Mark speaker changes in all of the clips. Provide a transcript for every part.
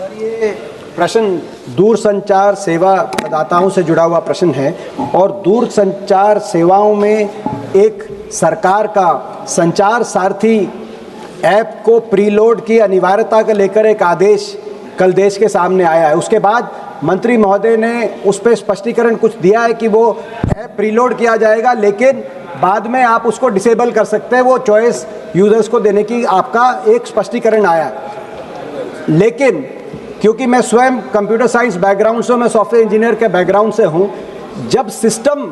Speaker 1: ये प्रश्न दूरसंचार सेवा प्रदाताओं से जुड़ा हुआ प्रश्न है और दूरसंचार सेवाओं में एक सरकार का संचार सारथी ऐप को प्रीलोड की अनिवार्यता को लेकर एक आदेश कल देश के सामने आया है। उसके बाद मंत्री महोदय ने उस पर स्पष्टीकरण कुछ दिया है कि वो ऐप प्रीलोड किया जाएगा, लेकिन बाद में आप उसको डिसेबल कर सकते हैं, वो चॉइस यूजर्स को देने की आपका एक स्पष्टीकरण आया। लेकिन क्योंकि मैं स्वयं कंप्यूटर साइंस बैकग्राउंड से, मैं सॉफ्टवेयर इंजीनियर के बैकग्राउंड से हूं, जब सिस्टम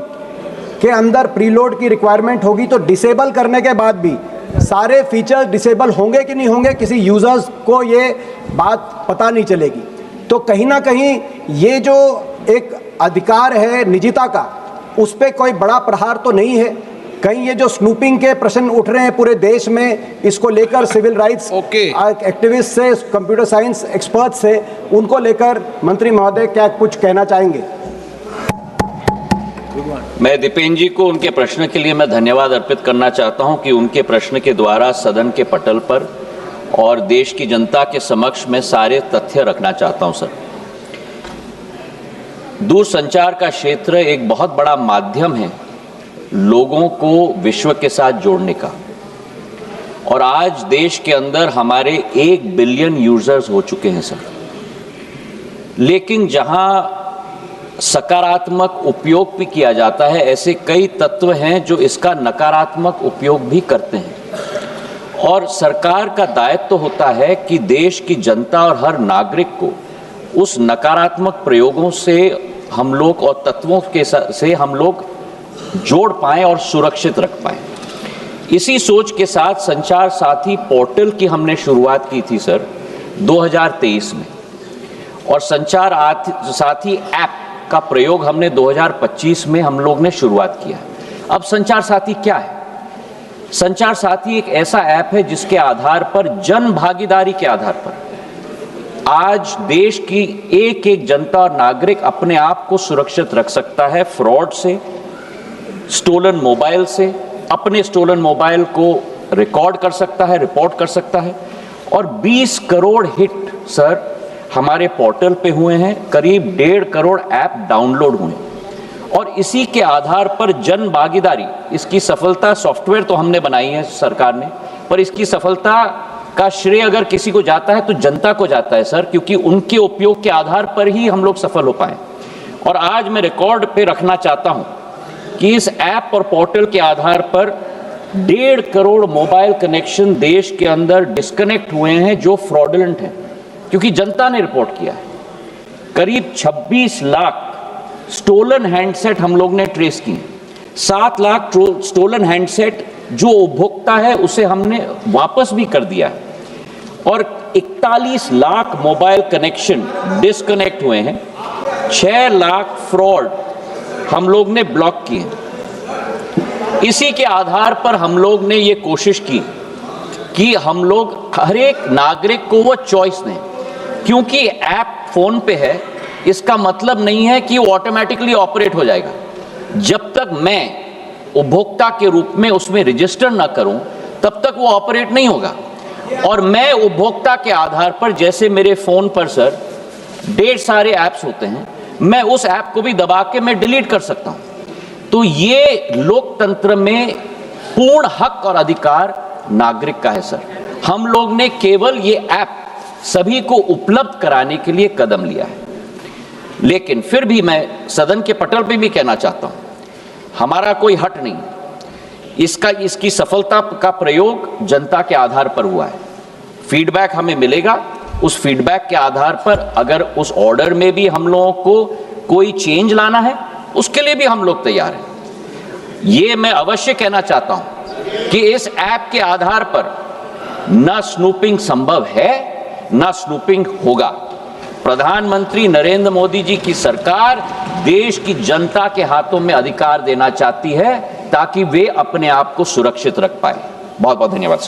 Speaker 1: के अंदर प्रीलोड की रिक्वायरमेंट होगी तो डिसेबल करने के बाद भी सारे फीचर्स डिसेबल होंगे कि नहीं होंगे किसी यूजर्स को ये बात पता नहीं चलेगी। तो कहीं ना कहीं ये जो एक अधिकार है निजता का, उस पर कोई बड़ा प्रहार तो नहीं है। कहीं ये जो स्नूपिंग के प्रश्न उठ रहे हैं पूरे देश में, इसको लेकर सिविल राइट्स एक्टिविस्ट से, कंप्यूटर साइंस एक्सपर्ट से, उनको लेकर मंत्री महोदय क्या कुछ कहना चाहेंगे?
Speaker 2: मैं दीपेन जी को उनके प्रश्न के लिए मैं धन्यवाद अर्पित करना चाहता हूं कि उनके प्रश्न के द्वारा सदन के पटल पर और देश की जनता के समक्ष मैं सारे तथ्य रखना चाहता हूं। सर, दूरसंचार का क्षेत्र एक बहुत बड़ा माध्यम है लोगों को विश्व के साथ जोड़ने का, और आज देश के अंदर हमारे 1 बिलियन यूजर्स हो चुके हैं सर। लेकिन जहां सकारात्मक उपयोग भी किया जाता है, ऐसे कई तत्व हैं जो इसका नकारात्मक उपयोग भी करते हैं, और सरकार का दायित्व तो होता है कि देश की जनता और हर नागरिक को उस नकारात्मक प्रयोगों से हम लोग और तत्वों के से हम लोग जोड़ पाएं और सुरक्षित रख पाएं। इसी सोच के साथ संचार साथी पोर्टल की हमने शुरुआत की थी सर 2023 में, और संचार साथी ऐप का प्रयोग हमने 2025 में हम लोग ने शुरुआत किया। अब संचार साथी क्या है? संचार साथी एक ऐसा ऐप है जिसके आधार पर, जन भागीदारी के आधार पर, आज देश की एक एक जनता और नागरिक अपने आप को सुरक्षित रख सकता है फ्रॉड से, स्टोलन मोबाइल से, अपने स्टोलन मोबाइल को रिकॉर्ड कर सकता है, रिपोर्ट कर सकता है। और 20 करोड़ हिट सर हमारे पोर्टल पे हुए हैं, करीब 1.5 करोड़ ऐप डाउनलोड हुए, और इसी के आधार पर जन भागीदारी, इसकी सफलता, सॉफ्टवेयर तो हमने बनाई है सरकार ने, पर इसकी सफलता का श्रेय अगर किसी को जाता है तो जनता को जाता है सर, क्योंकि उनके उपयोग के आधार पर ही हम लोग सफल हो पाए। और आज मैं रिकॉर्ड पे रखना चाहता हूं कि इस ऐप और पोर्टल के आधार पर 1.5 करोड़ मोबाइल कनेक्शन देश के अंदर डिस्कनेक्ट हुए हैं जो फ्रॉडुलेंट हैं, क्योंकि जनता ने रिपोर्ट किया है। करीब 26 लाख स्टोलन हैंडसेट हम लोग ने ट्रेस किए, 7 लाख स्टोलन हैंडसेट जो उपभोक्ता है उसे हमने वापस भी कर दिया है, और 41 लाख मोबाइल कनेक्शन डिस्कनेक्ट हुए हैं, 6 लाख फ्रॉड हम लोग ने ब्लॉक किए। इसी के आधार पर हम लोग ने ये कोशिश की कि हम लोग हर एक नागरिक को वो चॉइस दें, क्योंकि ऐप फोन पे है, इसका मतलब नहीं है कि वो ऑटोमेटिकली ऑपरेट हो जाएगा। जब तक मैं उपभोक्ता के रूप में उसमें रजिस्टर ना करूं, तब तक वो ऑपरेट नहीं होगा। और मैं उपभोक्ता के आधार पर, जैसे मेरे फोन पर सर ढेर सारे ऐप्स होते हैं, मैं उस ऐप को भी दबा के मैं डिलीट कर सकता हूं। तो ये लोकतंत्र में पूर्ण हक और अधिकार नागरिक का है सर। हम लोग ने केवल ये ऐप सभी को उपलब्ध कराने के लिए कदम लिया है। लेकिन फिर भी मैं सदन के पटल पे भी कहना चाहता हूं, हमारा कोई हट नहीं, इसकी सफलता का प्रयोग जनता के आधार पर हुआ है। फीडबैक हमें मिलेगा, उस फीडबैक के आधार पर अगर उस ऑर्डर में भी हम लोगों को कोई चेंज लाना है, उसके लिए भी हम लोग तैयार हैं। ये मैं अवश्य कहना चाहता हूं कि इस ऐप के आधार पर न स्नूपिंग संभव है, न स्नूपिंग होगा। प्रधानमंत्री नरेंद्र मोदी जी की सरकार देश की जनता के हाथों में अधिकार देना चाहती है ताकि वे अपने आप को सुरक्षित रख पाए। बहुत बहुत धन्यवाद सर।